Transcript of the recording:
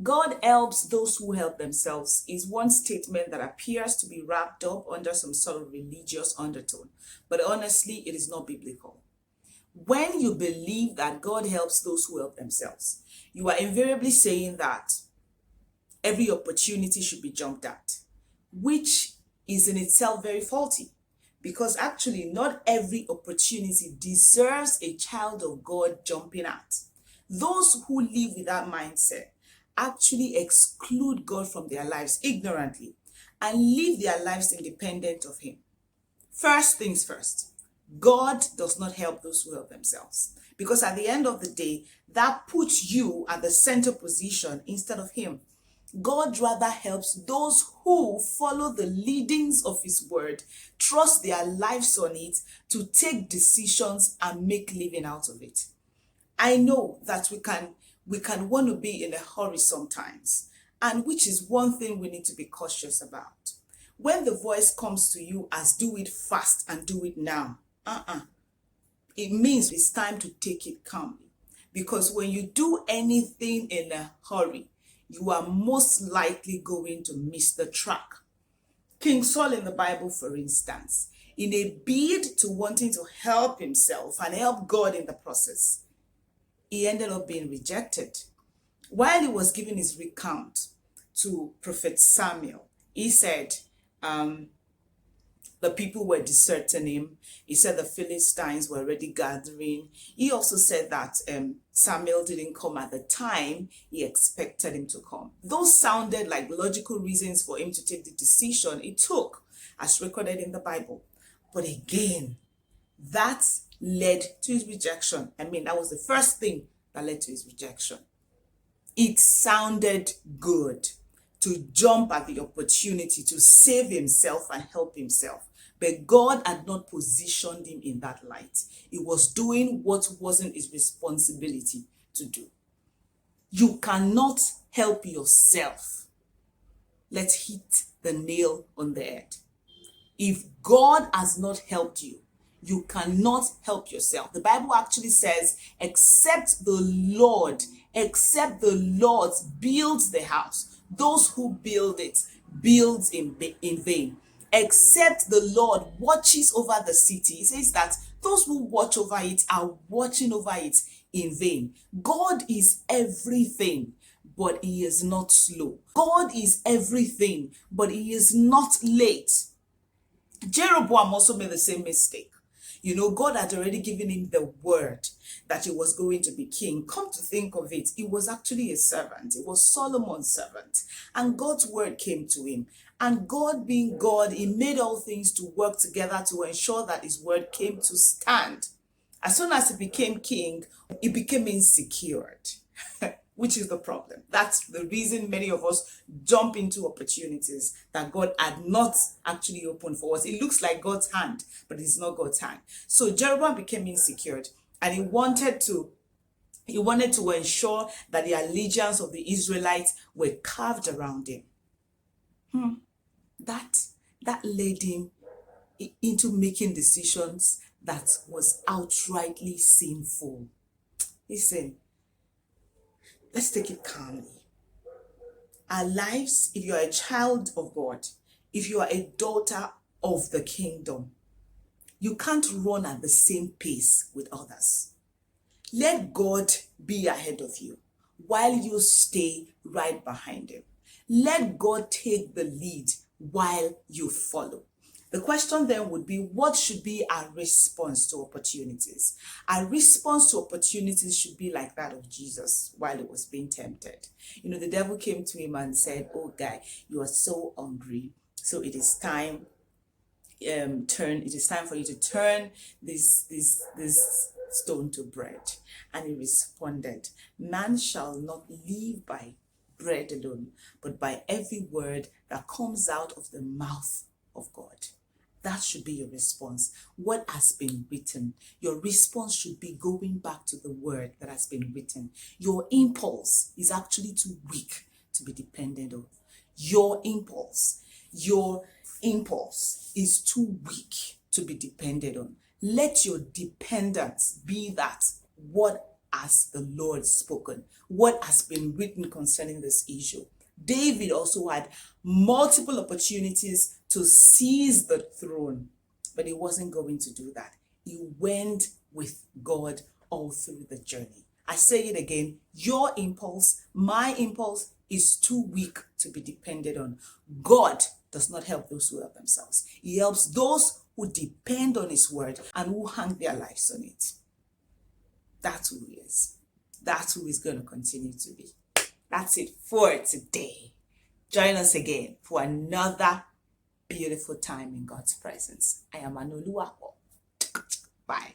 God helps those who help themselves is one statement that appears to be wrapped up under some sort of religious undertone, but honestly, it is not biblical. When you believe that God helps those who help themselves, you are invariably saying that every opportunity should be jumped at, which is in itself very faulty. Because actually, not every opportunity deserves a child of God jumping at. Those who live with that mindset actually exclude God from their lives ignorantly and live their lives independent of Him. First things first, God does not help those who help themselves. Because at the end of the day, that puts you at the center position instead of Him. God rather helps those who follow the leadings of His word, trust their lives on it, to take decisions and make living out of it. I know that we can want to be in a hurry sometimes, and which is one thing we need to be cautious about. When the voice comes to you as do it fast and do it now, it means it's time to take it calmly. Because when you do anything in a hurry, you are most likely going to miss the track. King Saul in the Bible, for instance, in a bid to wanting to help himself and help God in the process, he ended up being rejected. While he was giving his recount to Prophet Samuel, he said, the people were deserting him. He said the Philistines were already gathering. He also said that Samuel didn't come at the time he expected him to come. Those sounded like logical reasons for him to take the decision he took, as recorded in the Bible. But again, that led to his rejection. That was the first thing that led to his rejection. It sounded good to jump at the opportunity to save himself and help himself. But God had not positioned him in that light. He was doing what wasn't his responsibility to do. You cannot help yourself. Let's hit the nail on the head. If God has not helped you, you cannot help yourself. The Bible actually says, except the Lord builds the house, those who build it builds in vain. Except the Lord watches over the city. It says that those who watch over it are watching over it in vain. God is everything, but He is not slow. God is everything, but He is not late. Jeroboam also made the same mistake. God had already given him the word that he was going to be king. Come to think of it, he was actually a servant. It was Solomon's servant. And God's word came to him. And God being God, He made all things to work together to ensure that His word came to stand. As soon as he became king, he became insecure, which is the problem. That's the reason many of us jump into opportunities that God had not actually opened for us. It looks like God's hand, but it's not God's hand. So Jeroboam became insecure, and he wanted to ensure that the allegiance of the Israelites were carved around him. That led him into making decisions that was outrightly sinful. Listen, let's take it calmly. Our lives, if you are a child of God, if you are a daughter of the kingdom, you can't run at the same pace with others. Let God be ahead of you while you stay right behind Him. Let God take the lead while you follow. The question then would be, what should be our response to opportunities? Our response to opportunities should be like that of Jesus while He was being tempted. The devil came to him and said, "Oh guy, you are so hungry. So it is time for you to turn this stone to bread." And he responded, "Man shall not live by bread alone, but by every word that comes out of the mouth of God." That should be your response. What has been written? Your response should be going back to the word that has been written. Your impulse is actually too weak to be dependent on. Your impulse is too weak to be depended on. Let your dependence be that what has the Lord spoken? What has been written concerning this issue? David also had multiple opportunities to seize the throne, but he wasn't going to do that. He went with God all through the journey. I say it again, your impulse, my impulse is too weak to be depended on. God does not help those who help themselves. He helps those who depend on his word and who hang their lives on it. That's who he is. That's who he's going to continue to be. That's it for today. Join us again for another beautiful time in God's presence. I am Anoluwapo. Bye.